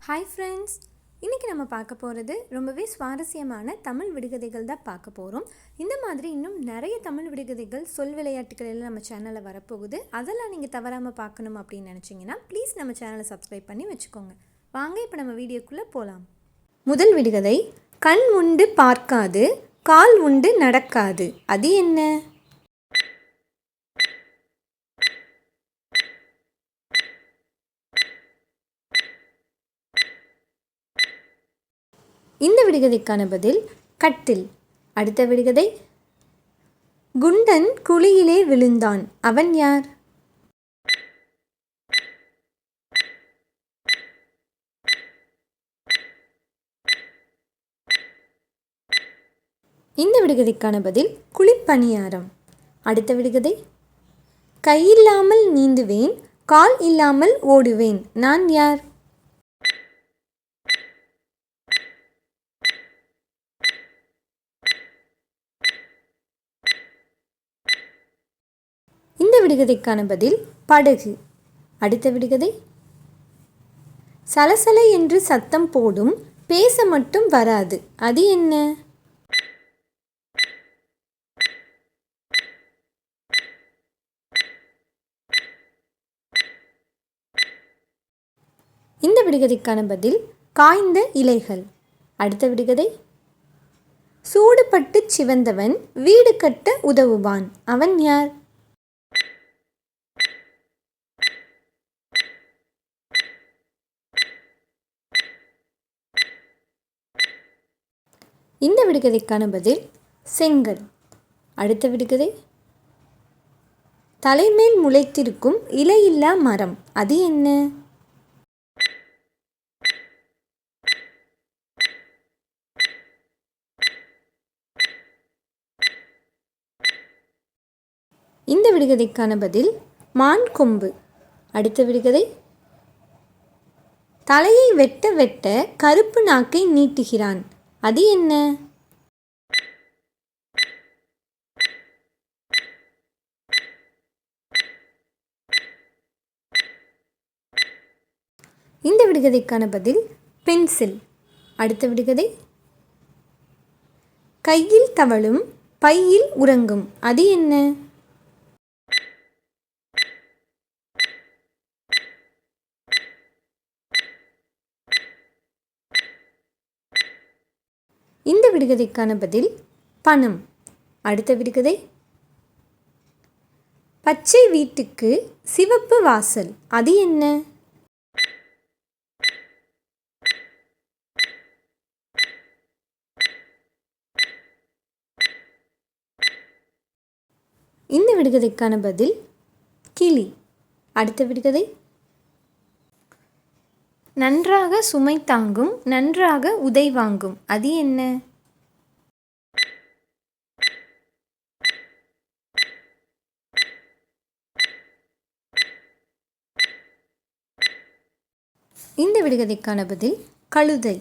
Hi friends, இன்றைக்கி நம்ம பார்க்க போகிறது ரொம்பவே சுவாரஸ்யமான தமிழ் விடுகதைகள் தான் பார்க்க போகிறோம். இந்த மாதிரி இன்னும் நிறைய தமிழ் விடுகதைகள், சொல் விளையாட்டுகள் எல்லாம் நம்ம சேனலில் வரப்போகுது. அதெல்லாம் நீங்கள் தவறாமல் பார்க்கணும் அப்படின்னு நினச்சிங்கன்னா ப்ளீஸ் நம்ம சேனலை சப்ஸ்கிரைப் பண்ணி வச்சுக்கோங்க. வாங்க இப்போ நம்ம வீடியோக்குள்ளே போகலாம். முதல் விடுகதை, கண் உண்டு பார்க்காது, கால் உண்டு நடக்காது, அது என்ன? இந்த விடுகதைக்கான பதில் கட்டில். அடுத்த விடுகதை, குண்டன் குழியிலே விழுந்தான், அவன் யார்? இந்த விடுகதைக்கான பதில் குழிப்பணியாரம். அடுத்த விடுகதை, கையில்லாமல் நீந்துவேன், கால் இல்லாமல் ஓடுவேன், நான் யார்? இந்த விடுகதைக்கான பதில் படகு. அடுத்த விடுகதை, சலசல என்று சத்தம் போடும், பேச மட்டும் வராது, அது என்ன? இந்த விடுகதைக்கான பதில் காய்ந்த இலைகள். அடுத்த விடுகதை, சூடுபட்டு சிவந்தவன் வீடு கட்ட உதவுவான், அவன் யார்? இந்த விடுகதைக்கான பதில் செங்கல். அடுத்த விடுகதை, தலைமேல் முளைத்திருக்கும் இலையில்லா மரம், அது என்ன? இந்த விடுகதைக்கான பதில் மான் கொம்பு. அடுத்த விடுகதை, தலையை வெட்ட வெட்ட கருப்பு நாக்கை நீட்டுகிறான், அது என்ன? இந்த விடுகதைக்கான பதில் பென்சில். அடுத்த விடுகதை, கையில் தவழும் பையில் உறங்கும், அது என்ன? இந்த விடுகதைக்கான பதில் பணம். அடுத்த விடுகதை, பச்சை வீட்டுக்கு சிவப்பு வாசல், அது என்ன? இந்த விடுகதைக்கான பதில் கிளி. அடுத்த விடுகதை, நன்றாக சுமை தாங்கும், நன்றாக உதை வாங்கும், அது என்ன? இந்த விடுகதைக்கான பதில் கழுதை.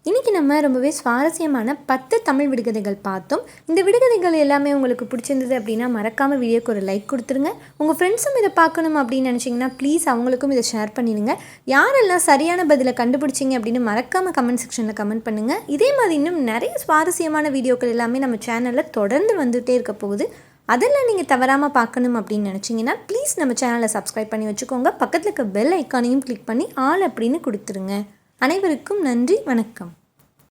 இன்றைக்கி நம்ம ரொம்பவே சுவாரஸ்யமான 10 தமிழ் விடுகதைகள் பார்த்தோம். இந்த விடுகதைகள் எல்லாமே உங்களுக்கு பிடிச்சிருந்தது அப்படின்னா மறக்காமல் வீடியோக்கு ஒரு லைக் கொடுத்துருங்க. உங்கள் ஃப்ரெண்ட்ஸும் இதை பார்க்கணும் அப்படின்னு நினச்சிங்கன்னா ப்ளீஸ் அவங்களுக்கும் இதை ஷேர் பண்ணிடுங்க. யாரெல்லாம் சரியான பதிலை கண்டுபிடிச்சிங்க அப்படின்னு மறக்காமல் கமெண்ட் செக்ஷனில் கமெண்ட் பண்ணுங்கள். இதே மாதிரி இன்னும் நிறைய சுவாரஸ்யமான வீடியோக்கள் எல்லாமே நம்ம சேனலில் தொடர்ந்து வந்துகிட்டே இருக்க போகுது. அதெல்லாம் நீங்கள் தவறாமல் பார்க்கணும் அப்படின்னு நினச்சிங்கன்னா ப்ளீஸ் நம்ம சேனலை சப்ஸ்கிரைப் பண்ணி வச்சுக்கோங்க. பக்கத்தில் இருக்க பெல் ஐக்கானையும் கிளிக் பண்ணி ஆல் அப்படின்னு கொடுத்துருங்க. அனைவருக்கும் நன்றி, வணக்கம்.